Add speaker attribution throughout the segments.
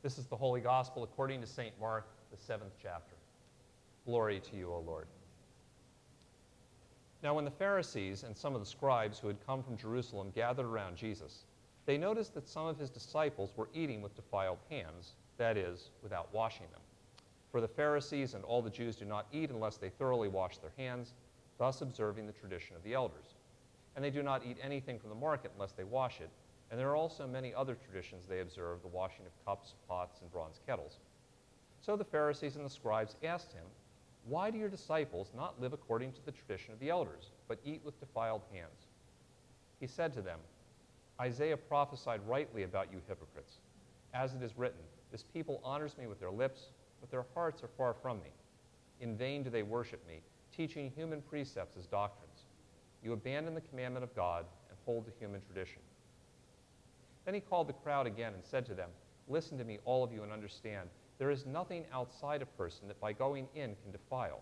Speaker 1: This is the Holy Gospel according to St. Mark, the 7th chapter. Glory to you, O Lord. Now when the Pharisees and some of the scribes who had come from Jerusalem gathered around Jesus, they noticed that some of his disciples were eating with defiled hands, that is, without washing them. For the Pharisees and all the Jews do not eat unless they thoroughly wash their hands, thus observing the tradition of the elders. And they do not eat anything from the market unless they wash it, and there are also many other traditions they observe, the washing of cups, pots, and bronze kettles. So the Pharisees and the scribes asked him, "Why do your disciples not live according to the tradition of the elders, but eat with defiled hands?" He said to them, "Isaiah prophesied rightly about you hypocrites. As it is written, 'This people honors me with their lips, but their hearts are far from me. In vain do they worship me, teaching human precepts as doctrines. You abandon the commandment of God and hold to human tradition.'" Then he called the crowd again and said to them, "Listen to me, all of you, and understand. There is nothing outside a person that by going in can defile,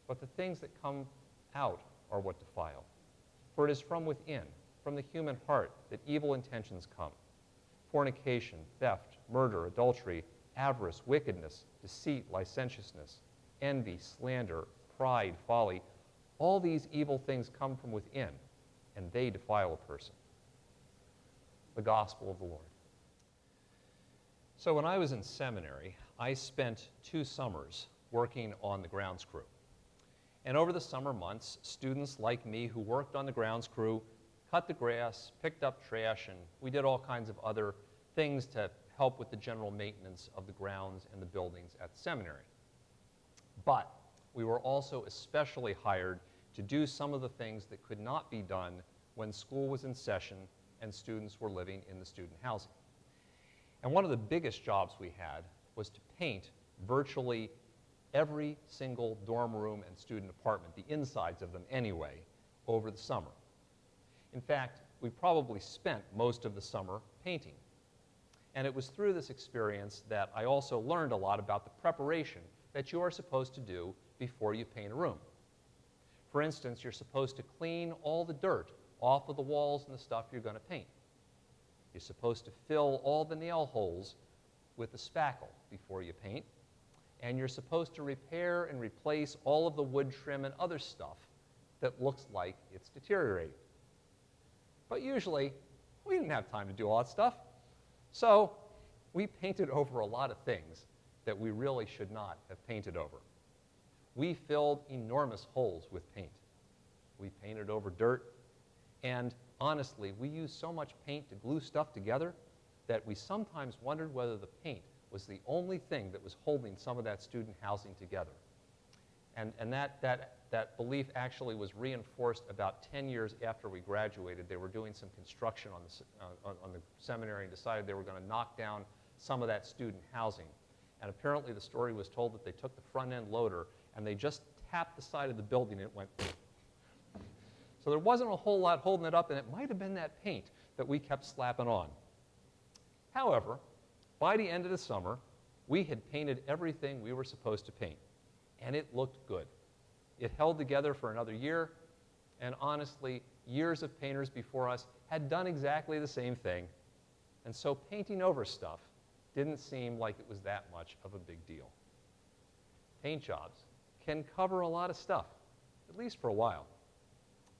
Speaker 1: but the things that come out are what defile. For it is from within, from the human heart, that evil intentions come: fornication, theft, murder, adultery, avarice, wickedness, deceit, licentiousness, envy, slander, pride, folly. All these evil things come from within, and they defile a person." The Gospel of the Lord. So when I was in seminary, I spent 2 summers working on the grounds crew. And over the summer months, students like me who worked on the grounds crew cut the grass, picked up trash, and we did all kinds of other things to help with the general maintenance of the grounds and the buildings at the seminary. But we were also especially hired to do some of the things that could not be done when school was in session and students were living in the student housing. And one of the biggest jobs we had was to paint virtually every single dorm room and student apartment, the insides of them anyway, over the summer. In fact, we probably spent most of the summer painting. And it was through this experience that I also learned a lot about the preparation that you are supposed to do before you paint a room. For instance, you're supposed to clean all the dirt off of the walls and the stuff you're going to paint. You're supposed to fill all the nail holes with the spackle before you paint. And you're supposed to repair and replace all of the wood trim and other stuff that looks like it's deteriorating. But usually, we didn't have time to do all that stuff. So we painted over a lot of things that we really should not have painted over. We filled enormous holes with paint. We painted over dirt. And honestly, we used so much paint to glue stuff together that we sometimes wondered whether the paint was the only thing that was holding some of that student housing together. And that belief actually was reinforced about 10 years after we graduated. They were doing some construction on the seminary and decided they were going to knock down some of that student housing. And apparently the story was told that they took the front end loader and they just tapped the side of the building and it went So there wasn't a whole lot holding it up, and it might have been that paint that we kept slapping on. However, by the end of the summer, we had painted everything we were supposed to paint, and it looked good. It held together for another year, and honestly, years of painters before us had done exactly the same thing, and so painting over stuff didn't seem like it was that much of a big deal. Paint jobs can cover a lot of stuff, at least for a while,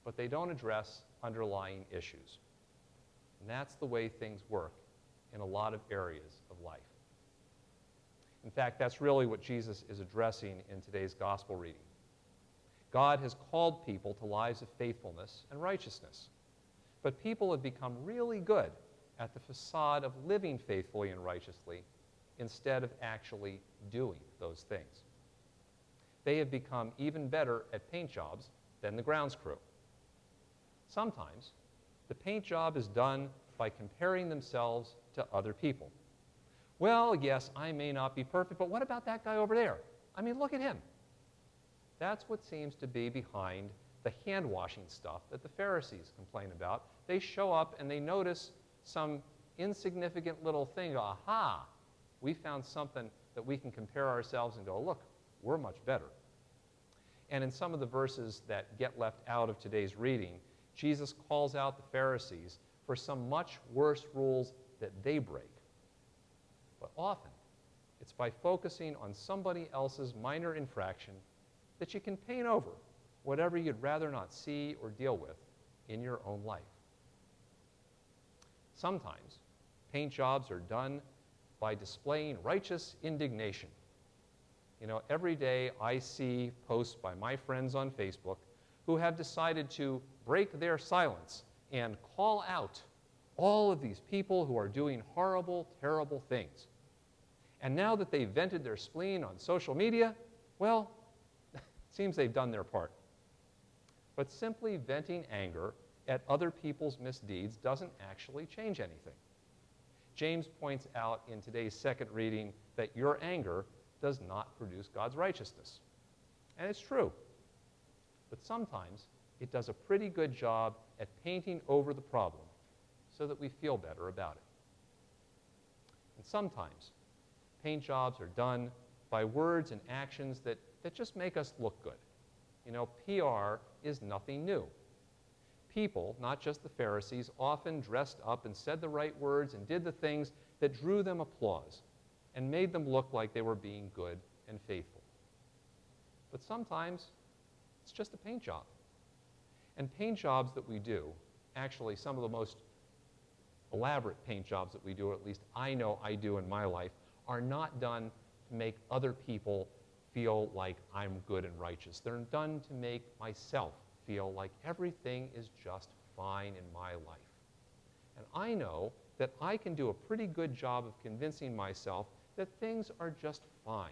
Speaker 1: but they don't address underlying issues. And that's the way things work in a lot of areas of life. In fact, that's really what Jesus is addressing in today's gospel reading. God has called people to lives of faithfulness and righteousness, but people have become really good at the facade of living faithfully and righteously instead of actually doing those things. They have become even better at paint jobs than the grounds crew. Sometimes, the paint job is done by comparing themselves to other people. Well, yes, I may not be perfect, but what about that guy over there? I mean, look at him. That's what seems to be behind the hand-washing stuff that the Pharisees complain about. They show up and they notice some insignificant little thing. Aha! We found something that we can compare ourselves and go, look, we're much better. And in some of the verses that get left out of today's reading, Jesus calls out the Pharisees for some much worse rules that they break. But often, it's by focusing on somebody else's minor infraction that you can paint over whatever you'd rather not see or deal with in your own life. Sometimes, paint jobs are done by displaying righteous indignation. You know, every day I see posts by my friends on Facebook who have decided to break their silence and call out all of these people who are doing horrible, terrible things. And now that they've vented their spleen on social media, well, it seems they've done their part. But simply venting anger at other people's misdeeds doesn't actually change anything. James points out in today's second reading that your anger does not produce God's righteousness. And it's true. But sometimes it does a pretty good job at painting over the problem so that we feel better about it. And sometimes paint jobs are done by words and actions that just make us look good. You know, PR is nothing new. People, not just the Pharisees, often dressed up and said the right words and did the things that drew them applause and made them look like they were being good and faithful. But sometimes it's just a paint job. And paint jobs that we do, actually some of the most elaborate paint jobs that we do, or at least I know I do in my life, are not done to make other people feel like I'm good and righteous. They're done to make myself feel like everything is just fine in my life. And I know that I can do a pretty good job of convincing myself that things are just fine,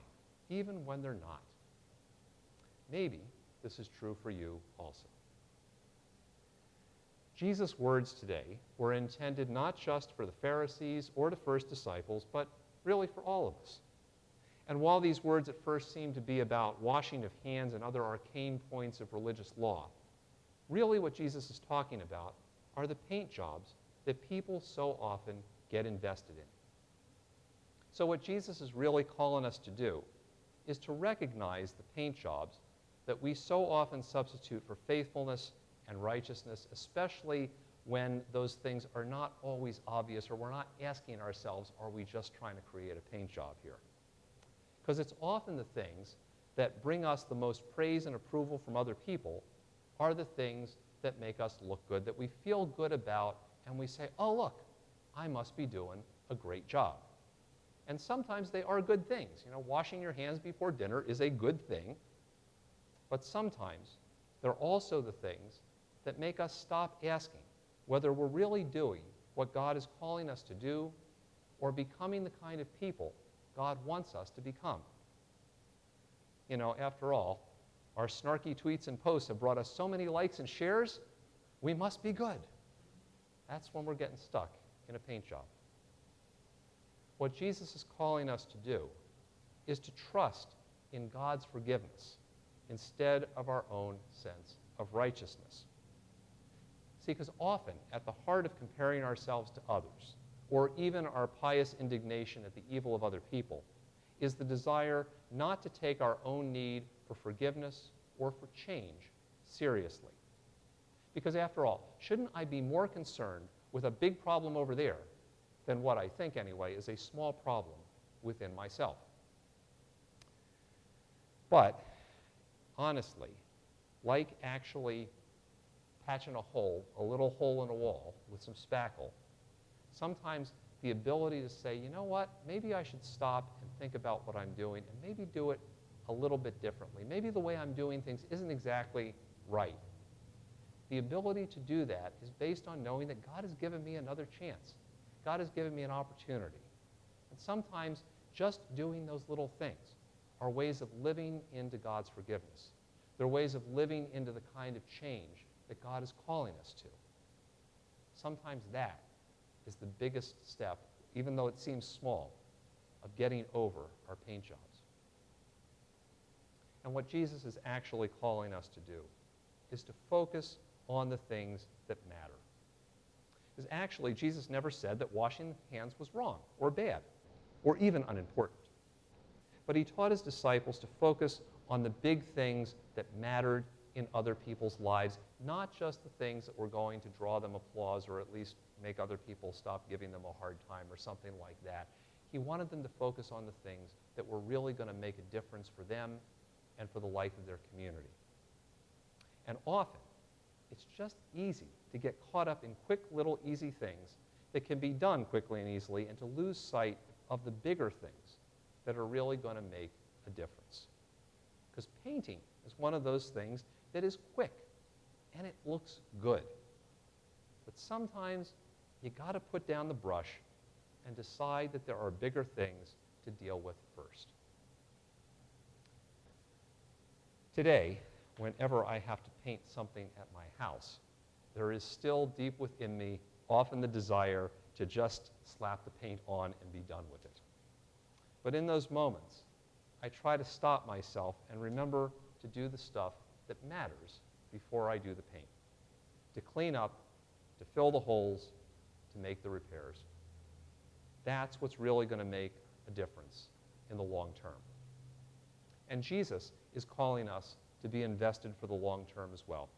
Speaker 1: even when they're not. Maybe this is true for you also. Jesus' words today were intended not just for the Pharisees or the first disciples, but really for all of us. And while these words at first seem to be about washing of hands and other arcane points of religious law, really what Jesus is talking about are the paint jobs that people so often get invested in. So what Jesus is really calling us to do is to recognize the paint jobs that we so often substitute for faithfulness and righteousness, especially when those things are not always obvious, or we're not asking ourselves, are we just trying to create a paint job here? Because it's often the things that bring us the most praise and approval from other people are the things that make us look good, that we feel good about, and we say, oh, look, I must be doing a great job. And sometimes they are good things. You know, washing your hands before dinner is a good thing. But sometimes they're also the things that make us stop asking whether we're really doing what God is calling us to do or becoming the kind of people God wants us to become. You know, after all, our snarky tweets and posts have brought us so many likes and shares, we must be good. That's when we're getting stuck in a paint job. What Jesus is calling us to do is to trust in God's forgiveness instead of our own sense of righteousness. See, because often at the heart of comparing ourselves to others, or even our pious indignation at the evil of other people, is the desire not to take our own need for forgiveness or for change seriously. Because after all, shouldn't I be more concerned with a big problem over there than what I think, anyway, is a small problem within myself? But, honestly, like actually patching a little hole in a wall with some spackle, sometimes the ability to say, you know what, maybe I should stop and think about what I'm doing and maybe do it a little bit differently. Maybe the way I'm doing things isn't exactly right. The ability to do that is based on knowing that God has given me another chance. God has given me an opportunity. And sometimes just doing those little things are ways of living into God's forgiveness. They're ways of living into the kind of change that God is calling us to. Sometimes that is the biggest step, even though it seems small, of getting over our paint jobs. And what Jesus is actually calling us to do is to focus on the things that matter. Because actually, Jesus never said that washing hands was wrong or bad or even unimportant. But he taught his disciples to focus on the big things that mattered in other people's lives, not just the things that were going to draw them applause or at least make other people stop giving them a hard time or something like that. He wanted them to focus on the things that were really going to make a difference for them and for the life of their community. And often, it's just easy to get caught up in quick little easy things that can be done quickly and easily and to lose sight of the bigger things that are really going to make a difference. Because painting is one of those things that is quick and it looks good. But sometimes you got to put down the brush and decide that there are bigger things to deal with first. Today, whenever I have to paint something at my house, there is still deep within me often the desire to just slap the paint on and be done with it. But in those moments, I try to stop myself and remember to do the stuff that matters before I do the paint. To clean up, to fill the holes, to make the repairs. That's what's really going to make a difference in the long term. And Jesus is calling us to be invested for the long term as well.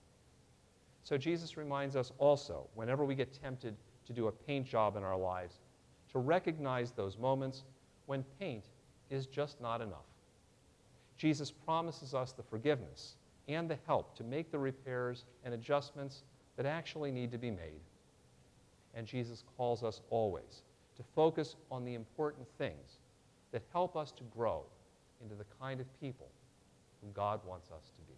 Speaker 1: So Jesus reminds us also, whenever we get tempted to do a paint job in our lives, to recognize those moments when paint is just not enough. Jesus promises us the forgiveness and the help to make the repairs and adjustments that actually need to be made. And Jesus calls us always to focus on the important things that help us to grow into the kind of people whom God wants us to be.